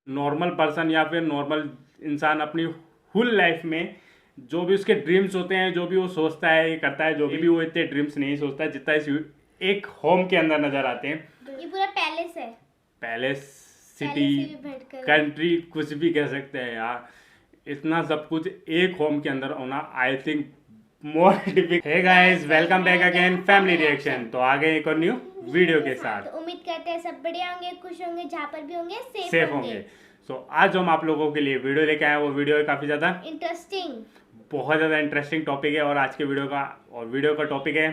Normal person या फिर normal इंसान अपनी फुल लाइफ में जो भी उसके ड्रीम्स होते हैं, जो भी वो सोचता है करता है, जो भी वो इतने ड्रीम्स नहीं सोचता जितना इस एक होम के अंदर नजर आते हैं। ये पूरा पैलेस है, पैलेस, सिटी, कंट्री, कुछ भी कह सकते हैं यार। इतना सब कुछ एक होम के अंदर होना I think more difficult. Hey guys, welcome back again family reaction. तो आ गए एक और न्यू वीडियो के साथ। तो उम्मीद करते हैं सब बढ़िया होंगे, खुश होंगे, जहाँ पर भी होंगे सेफ होंगे। सो आज जो हम आप लोगों के लिए वीडियो लेके आए हैं वो वीडियो है काफी ज्यादा इंटरेस्टिंग, बहुत ज्यादा इंटरेस्टिंग टॉपिक है। और आज के वीडियो का टॉपिक है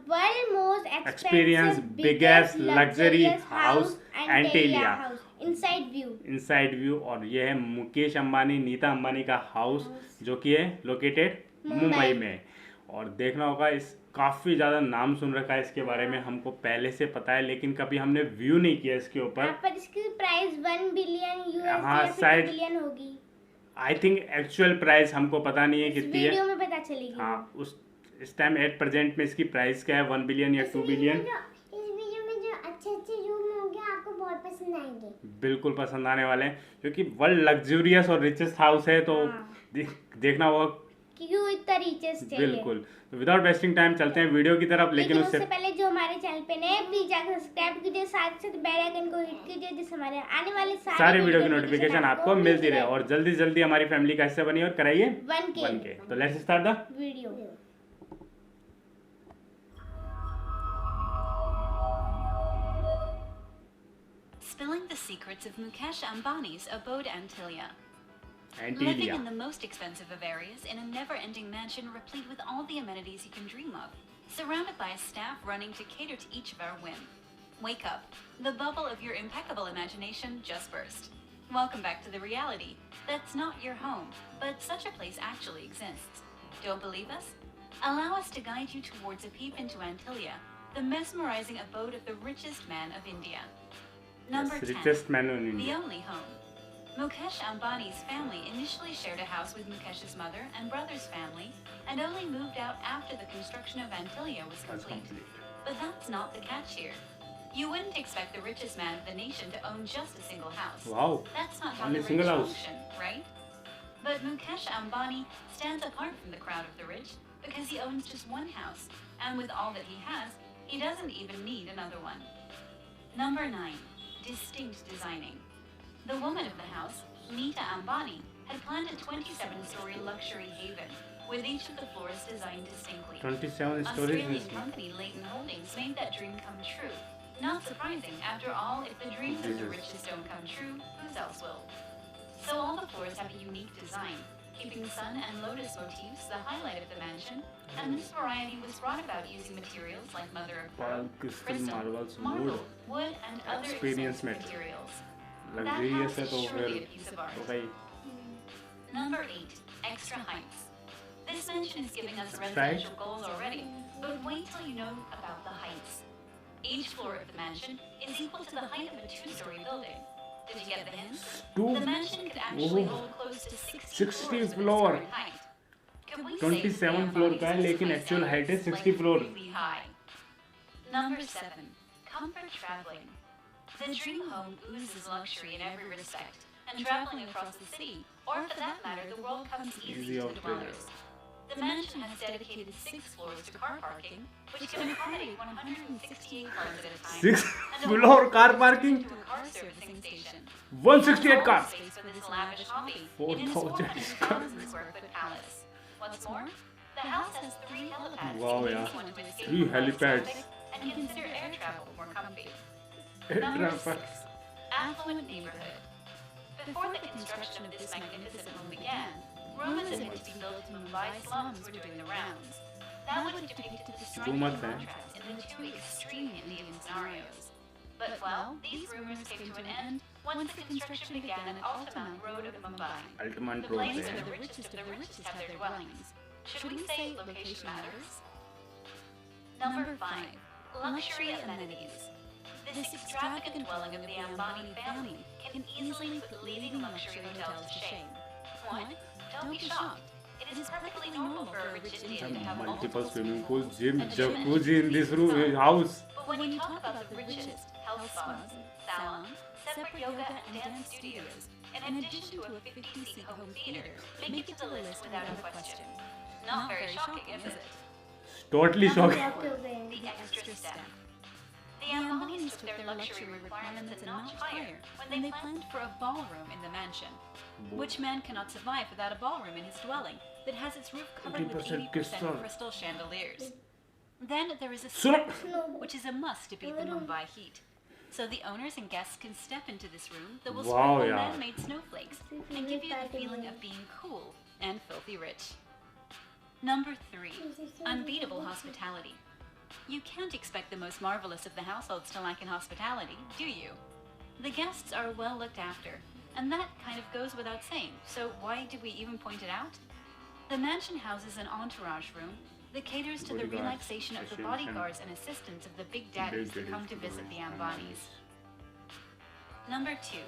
world most experience biggest luxury house Antilia, inside view. और ये है मुकेश अंबानी, नीता अंबानी का हाउस जो कि है लोकेटेड मुंबई में। और देखना होगा, इस काफ़ी ज़्यादा नाम सुन रखा है इसके बारे में, हमको पहले से पता है, लेकिन कभी हमने व्यू नहीं किया इसके ऊपर। पर इसकी प्राइस 1 बिलियन यूएसडी हाँ, शायद बिलियन होगी। आई थिंक एक्चुअल प्राइस हमको पता नहीं है कितनी है, वीडियो में पता चलेगी। हाँ, इस टाइम एट प्रेजेंट में इसकी प्राइस क्या है, 1 बिलियन या 2 बिलियन। अच्छे रूम होंगे, आपको बहुत पसंद आएंगे, बिल्कुल पसंद आने वाले हैं, क्योंकि वर्ल्ड लग्जूरियस और रिचेस्ट हाउस है। तो देखना होगा क्यों इतना रिचेस्ट है। बिल्कुल। तो विदाउट वेस्टिंग टाइम चलते हैं वीडियो की तरफ। लेकिन उससे पहले जो हमारे चैनल पे नए, प्लीज जाकर सब्सक्राइब कीजिए, साथ साथ बेल आइकन को हिट कीजिए, जिससे हमारे आने वाले सारे वीडियो की नोटिफिकेशन आपको मिलती रहे। और जल्दी जल्दी हमारी फैमिली का हिस्सा बनिए और कराइए 1K। तो let's start the video. Spilling the secrets of Mukesh Ambani's abode Antilia. Living in the most expensive of areas in a never-ending mansion replete with all the amenities you can dream of, surrounded by a staff running to cater to each of our whim. Wake up. The bubble of your impeccable imagination just burst. Welcome back to the reality. That's not your home, but such a place actually exists. Don't believe us? Allow us to guide you towards a peep into Antilia, the mesmerizing abode of the richest man of India. Number 10. Richest man in India. The only home. Mukesh Ambani's family initially shared a house with Mukesh's mother and brother's family and only moved out after the construction of Antilia was complete. But that's not the catch here. You wouldn't expect the richest man of the nation to own just a single house. Wow. That's not how Only the rich single house. function, right? But Mukesh Ambani stands apart from the crowd of the rich because he owns just one house, and with all that he has, he doesn't even need another one. Number 9. Distinct designing. The woman of the house, Nita Ambani, had planned a 27-story luxury haven, with each of the floors designed distinctly. 27 stories. Australian company Leighton Holdings made that dream come true. Not surprising, after all, if the dreams of the richest don't come true, whose else will? So all the floors have a unique design, keeping sun and lotus motifs the highlight of the mansion, and this variety was brought about using materials like mother of pearl, crystal, marble, wood, and other expensive materials. Luxurious है तो भाई. Number 8. Extra heights. This mansion is giving us residential goals already, but wait till you know about the heights. Each floor of the mansion is equal to the height of a 2-story building. Did you get the hint? The mansion could actually hold close to 60 floors in height. 27 floor का है, लेकिन actual height है 60 floor. Number 7. Comfort traveling. The dream home oozes luxury in every respect, and traveling across the city, or for that matter, the world, comes easy to the dwellers. The mansion has dedicated 6 floors to car parking, which can accommodate 168 cars at a time. 6 floor car parking. To a car servicing station. 168 cars. Space for this lavish hobby. 4,000 square foot palace. What's more, the house has 3 helipads. Wow, in yeah. case you want to escape 3 from the helipads. traffic and consider air travel more comfy. Air Number travel. 6. Affluent neighborhood. Before the construction of this magnificent home began, rumors of it to be built in Mumbai slums were doing the rounds. That would have depicted the striking contrast in the 2 extreme Indian scenarios. But well, these rumors came to an end once the construction began at Altamont Road of Mumbai. Altamont The Road place है. where the richest of the richest have their dwellings. Should we say location matters? Number 5. Luxury amenities. This extravagant dwelling of the Ambani family can easily put leading luxury hotels to shame. What? Don't be shocked. It is perfectly normal for a rich Indian to have Multiple swimming pools, gym, jacuzzi in this room, house. But when you talk about the richest, health spas, salons, separate yoga and dance studios, in addition to a 50-seat home theater, make it to the list without a question. Not very shocking, is it? Totally shocking. The extra step. The Ambanis took their luxury requirements a notch higher when they planned for a ballroom in the mansion. Which man cannot survive without a ballroom in his dwelling that has its roof covered with 80% crystal chandeliers? Then there is a snow room, which is a must to beat the Mumbai heat. So the owners and guests can step into this room that will sprinkle man-made snowflakes and give you the feeling of being cool and filthy rich. Number 3. Unbeatable hospitality. You can't expect the most marvelous of the households to lack in hospitality, do you? The guests are well looked after, and that kind of goes without saying, so why do we even point it out? The mansion houses an entourage room that caters to the relaxation of the bodyguards and assistants of the big daddies that come to visit the Ambanis. Number 2.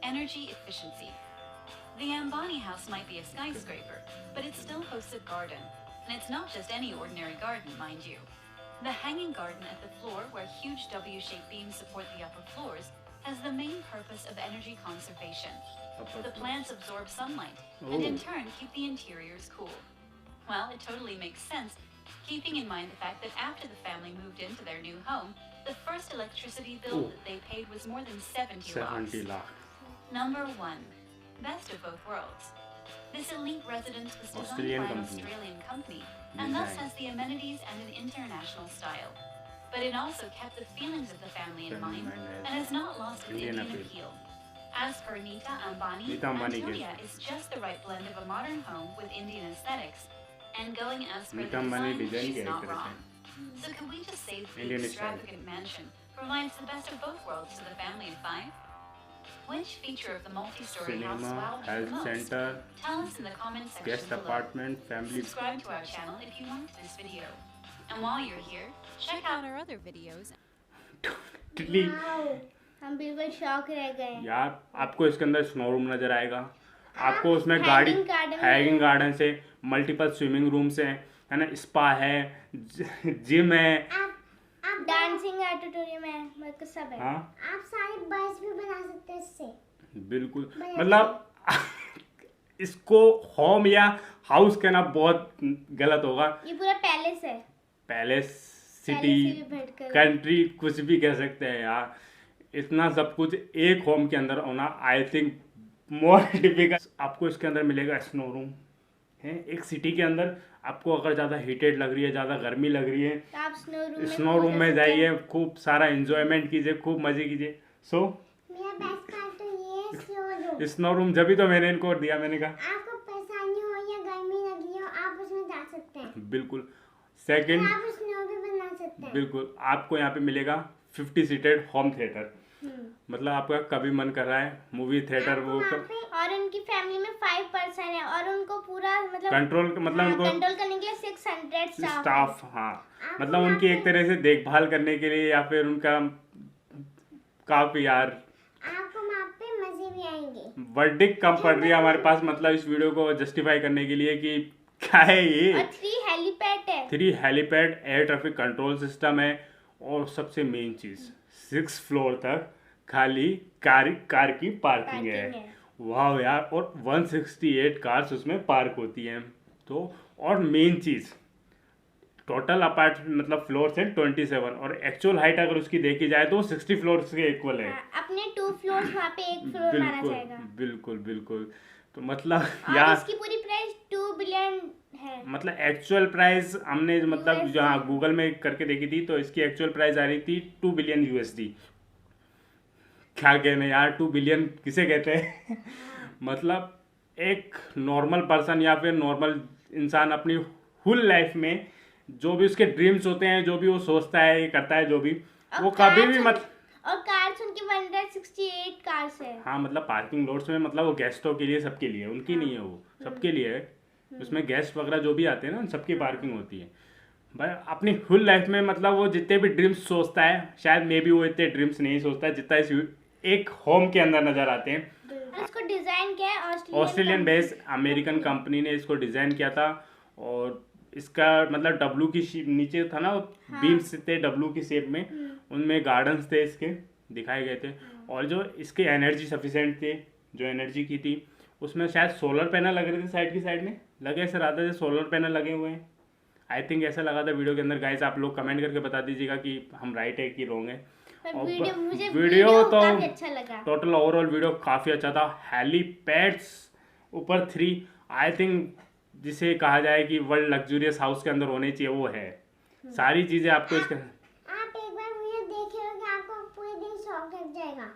Energy efficiency. The Ambani house might be a skyscraper, but it still hosts a garden. And it's not just any ordinary garden, mind you. The hanging garden at the floor, where huge W-shaped beams support the upper floors, has the main purpose of energy conservation. The plants absorb sunlight, and in turn keep the interiors cool. Well, it totally makes sense, keeping in mind the fact that after the family moved into their new home, the first electricity bill that they paid was more than 70 lakhs. Number 1. Best of both worlds. This elite residence was designed by an Australian company, and thus has the amenities and an international style. But it also kept the feelings of the family in mind, and has not lost its Indian appeal. As per Nita Ambani, Antilia is just the right blend of a modern home with Indian aesthetics, and going as per the design, she's not wrong. So could we just say that the extravagant mansion provides the best of both worlds to the family of 5? Which feature of the multi-story house wowed you the most? Center, Tell us in the comment section guest below. apartment, family. Subscribe to our channel if you liked this video. And while you're here, check out our other videos. हम बिल्कुल shock रह गए यार, आपको इसके अंदर snow room नजर आएगा, आपको उसमें गाड़ी हैंगिंग गार्डन से मल्टीपल स्विमिंग रूम्स हैं, है ना, स्पा है, जिम है, डांसिंग ऑडिटोरियम है, मतलब सब है। हाँ, आप सारी बस भी बना सकते हैं इससे। बिल्कुल, मतलब इसको होम या हाउस कहना बहुत गलत होगा। ये पूरा पैलेस है, पैलेस, सिटी, कंट्री, कुछ भी कह सकते हैं यार। इतना सब कुछ एक होम के अंदर होना आई थिंक मोर डिफिकल्ट। आपको इसके अंदर मिलेगा स्नो रूम है, एक सिटी के अंदर। आपको अगर ज़्यादा हीटेड लग रही है, ज़्यादा गर्मी लग रही है, तो आप स्नो रूम में जाइए, खूब सारा एंजॉयमेंट कीजिए, खूब मजे कीजिए। सो मेरा बेस्ट पार्ट तो ये स्नो रूम जब भी तो मैंने इनको दिया, मैंने कहा आपको परेशानी हो या गर्मी लगी हो, आप उसमें जा सकते हैं। बिल्कुल। सेकंड, आप स्नो भी बना सकते हैं। बिल्कुल, आपको यहाँ पे मिलेगा 50 सीटेड होम थिएटर। मतलब आपका कभी मन कर रहा है मूवी थिएटर वो और उनकी फैमिली में 5 पर्सन है और उनको पूरा मतलब कंट्रोल, मतलब उनको कंट्रोल करने के लिए 600 स्टाफ, हाँ, मतलब उनकी एक तरह से देखभाल करने के लिए, या फिर उनका काफी यार आपको वहाँ पे मजे भी आएंगे। वर्डिक कम पड़ रही है हमारे पास, मतलब इस वीडियो को जस्टिफाई करने के लिए कि क्या है ये। और 3 हेलीपैड है, 3 helipad, air traffic control system है, और सबसे मेन चीज 6 फ्लोर तक खाली कार की पार्किंग है। वाह यार, और 168 कार्स उसमें पार्क होती हैं। तो और मेन चीज टोटल अपार्टमेंट मतलब फ्लोर से 27, और एक्चुअल हाइट अगर उसकी देखी जाए तो 60 फ्लोर के इक्वल है। अपने 2 फ्लोर्स वहाँ पे 1 फ्लोर माना जाएगा। बिल्कुल बिल्कुल। तो मतलब यार इसकी पूरी प्राइस 2 बिलियन है। मतलब एक्चुअल प्राइस हमने मतलब जहाँ गूगल में करके देखी थी, तो इसकी एक्चुअल प्राइस आ रही थी 2 बिलियन USD। क्या कहने यार, 2 बिलियन किसे कहते हैं? मतलब एक नॉर्मल पर्सन या फिर नॉर्मल इंसान अपनी फुल लाइफ में जो भी उसके ड्रीम्स होते हैं, जो भी वो सोचता है, ये करता है, जो भी वो कभी भी और कार्स उनकी 168 कार्स है। हाँ, मतलब पार्किंग लॉट्स में, मतलब वो गेस्टों के लिए, सबके लिए, उनकी नहीं है वो, सबके लिए है। उसमें गेस्ट वगैरह जो भी आते हैं ना, सबकी पार्किंग होती है। भाई अपनी फुल लाइफ में मतलब वो जितने भी ड्रीम्स सोचता है, शायद मे बी वो इतने ड्रीम्स नहीं सोचता है जितना इस एक होम के अंदर नजर आते हैं। इसको डिजाइन किया है ऑस्ट्रेलियन बेस्ड अमेरिकन कंपनी ने इसको डिजाइन किया था, और इसका मतलब डब्लू की नीचे था ना, बीम्स थे डब्लू की शेप में, उनमें गार्डन्स थे इसके दिखाए गए थे, और जो इसकी एनर्जी सफिशिएंट थी, जो एनर्जी की थी, उसमें शायद सोलर पैनल लग रहे थे साइड की साइड में, लगे ऐसे रहा था सोलर पैनल लगे हुए हैं, आई थिंक ऐसा लगा था वीडियो के अंदर। गाइस आप लोग कमेंट करके बता दीजिएगा कि हम राइट है कि रॉन्ग है। वीडियो तो काफी अच्छा लगा, टोटल ओवरऑल वीडियो काफ़ी अच्छा था। हेलीपैड्स ऊपर 3, आई थिंक जिसे कहा जाए कि वर्ल्ड लग्जूरियस हाउस के अंदर होने चाहिए वो है। सारी चीज़ें आपको इसके, आप एक बार वीडियो देखे होंगे, आपको पूरे दिन शौक लग जाएगा।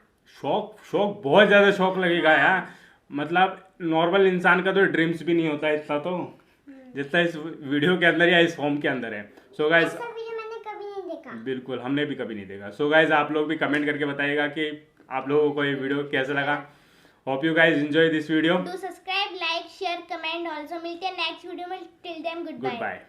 शौक बहुत ज़्यादा शौक लगेगा यार। मतलब नॉर्मल इंसान का तो ड्रीम्स भी नहीं होता इतना तो, जितना इस वीडियो के अंदर या इस फॉर्म के अंदर है। सो गाइस मैंने कभी नहीं देखा, बिल्कुल हमने भी कभी नहीं देखा। सो गाइस आप लोग भी कमेंट करके बताइएगा कि आप लोगों को ये वीडियो कैसा लगा। Hope you guys enjoy this video. Do subscribe, like, share, comment also. मिलते हैं नेक्स्ट वीडियो में। Till then good bye.